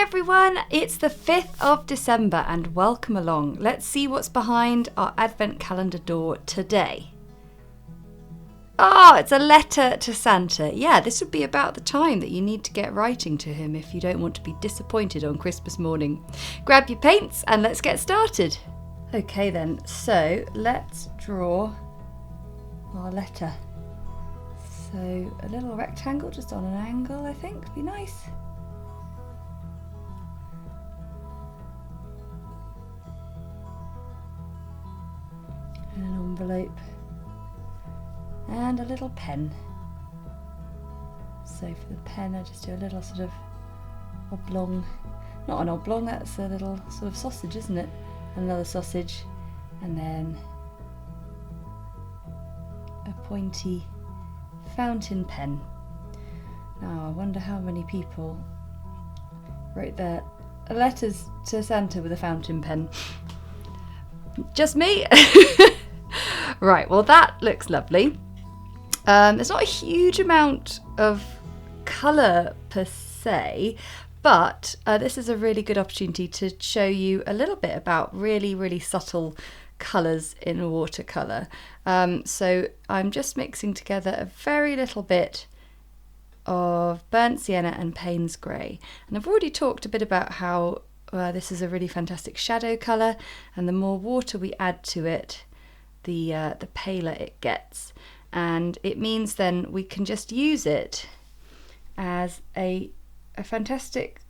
everyone, it's the 5th of December and welcome along. Let's see what's behind our advent calendar door today. Oh, it's a letter to Santa. Yeah, this would be about the time that you need to get writing to him if you don't want to be disappointed on Christmas morning. Grab your paints and let's get started. Okay then, so let's draw our letter. So a little rectangle just on an angle, I think, would be nice. And an envelope. And a little pen. So for the pen I just do a little sort of oblong, not an oblong, that's a little sort of sausage, isn't it? Another sausage, and then a pointy fountain pen. Now I wonder how many people wrote their letters to Santa with a fountain pen. Just me? Right, well that looks lovely. There's not a huge amount of colour per se, but this is a really good opportunity to show you a little bit about really subtle colours in watercolour. So I'm just mixing together a very little bit of burnt sienna and Payne's grey, and I've already talked a bit about how this is a really fantastic shadow colour, and the more water we add to it, the paler it gets, and it means then we can just use it as a fantastic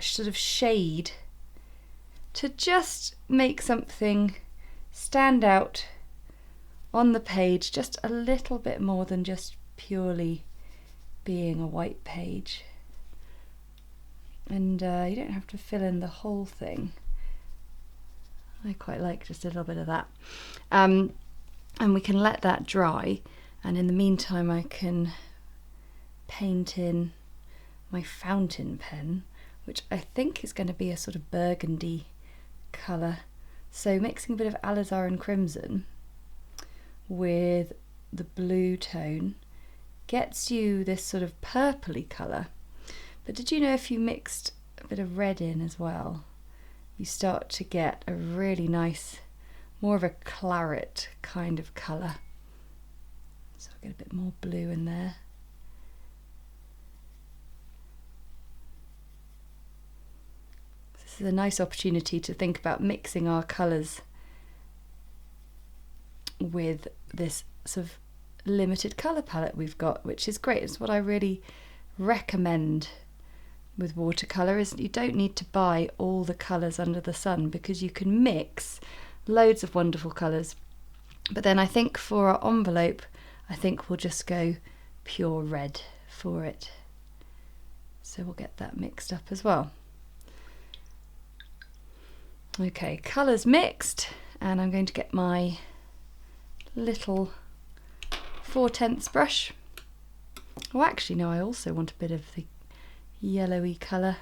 sort of shade to just make something stand out on the page just a little bit more than just purely being a white page. And you don't have to fill in the whole thing. I quite like just a little bit of that. And we can let that dry, and in the meantime I can paint in my fountain pen, which I think is going to be a sort of burgundy colour. So mixing a bit of Alizarin Crimson with the blue tone gets you this sort of purpley colour. But did you know if you mixed a bit of red in as well, you start to get a really nice, more of a claret kind of colour. So I'll get a bit more blue in there. This is a nice opportunity to think about mixing our colours with this sort of limited colour palette we've got, which is great. It's what I really recommend with watercolour, is you don't need to buy all the colours under the sun, because you can mix loads of wonderful colours. But then I think for our envelope, I think we'll just go pure red for it. So we'll get that mixed up as well. Okay, colours mixed, and I'm going to get my little 4/10 brush. Oh, actually no, I also want a bit of the yellowy colour.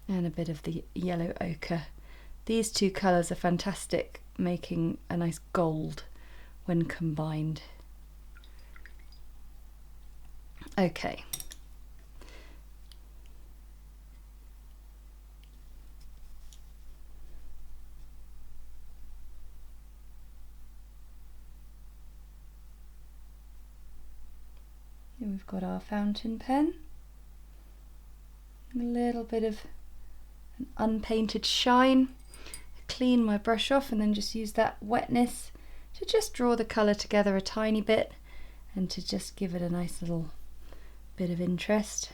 And a bit of the yellow ochre. These two colours are fantastic, making a nice gold when combined. Okay. Here we've got our fountain pen. A little bit of an unpainted shine. Clean my brush off and then just use that wetness to just draw the colour together a tiny bit and to just give it a nice little bit of interest.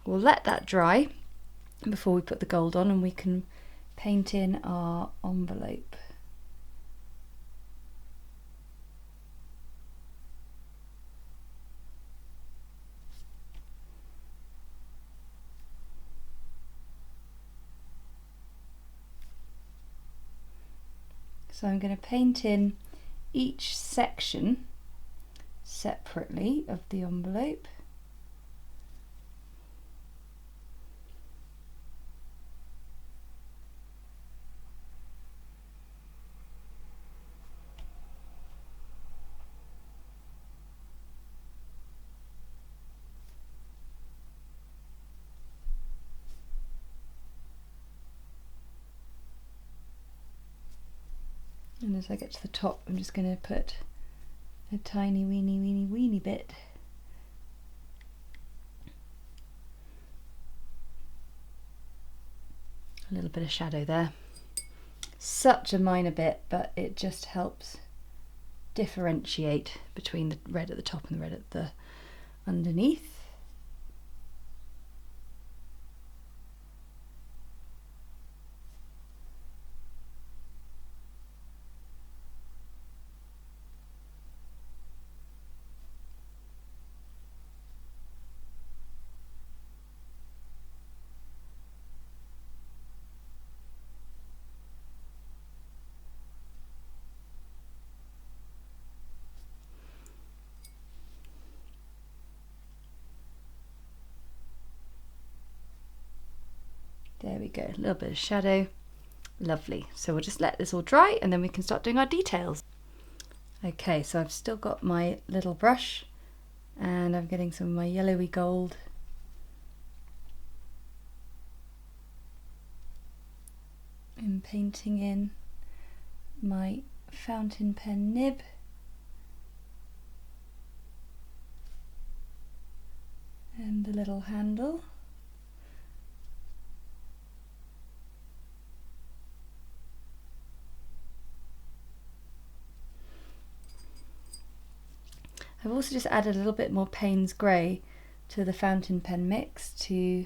We'll let that dry before we put the gold on, and we can paint in our envelope. So I'm going to paint in each section separately of the envelope. And as I get to the top, I'm just going to put a tiny weeny bit. A little bit of shadow there. Such a minor bit, but it just helps differentiate between the red at the top and the red at the underneath. There we go, a little bit of shadow. Lovely. So we'll just let this all dry and then we can start doing our details. Okay, so I've still got my little brush and I'm getting some of my yellowy gold. And painting in my fountain pen nib. And the little handle. I've also just added a little bit more Payne's grey to the fountain pen mix to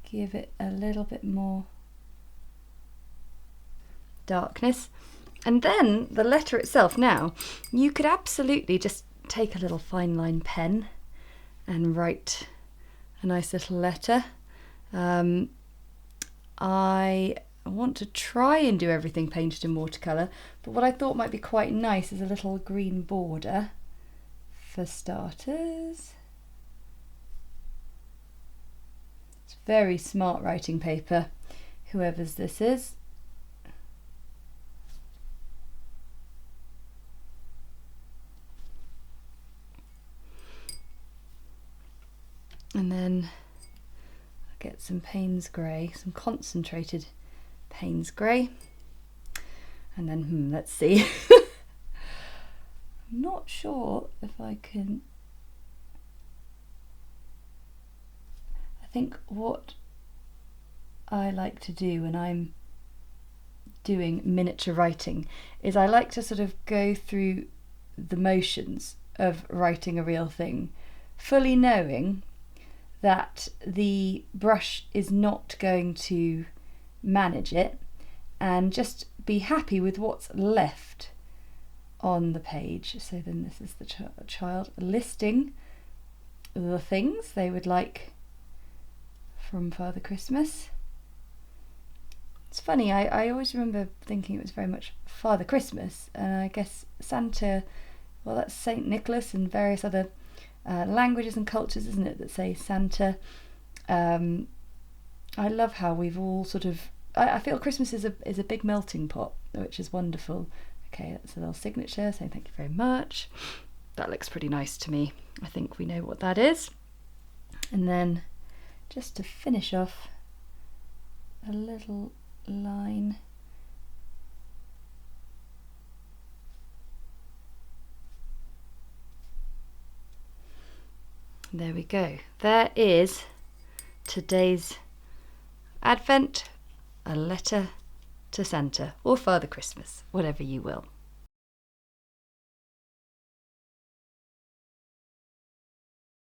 give it a little bit more darkness. And then the letter itself, now you could absolutely just take a little fine line pen and write a nice little letter. I want to try and do everything painted in watercolour, but what I thought might be quite nice is a little green border for starters. It's very smart writing paper, whoever's this is. And then I'll get some Payne's grey, some concentrated Payne's grey, and then let's see. I'm not sure if I can. I think what I like to do when I'm doing miniature writing is I like to sort of go through the motions of writing a real thing, fully knowing that the brush is not going to manage it, and just be happy with what's left on the page. So then this is the child listing the things they would like from Father Christmas. It's funny, I always remember thinking it was very much Father Christmas, and I guess Santa, well, that's Saint Nicholas and various other languages and cultures, isn't it, that say Santa. I love how we've all sort of, I feel Christmas is a big melting pot, which is wonderful. Okay, that's a little signature saying thank you very much. That looks pretty nice to me. I think we know what that is. And then just to finish off, a little line. There we go. There is today's Advent, a letter to Santa, or Father Christmas, whatever you will.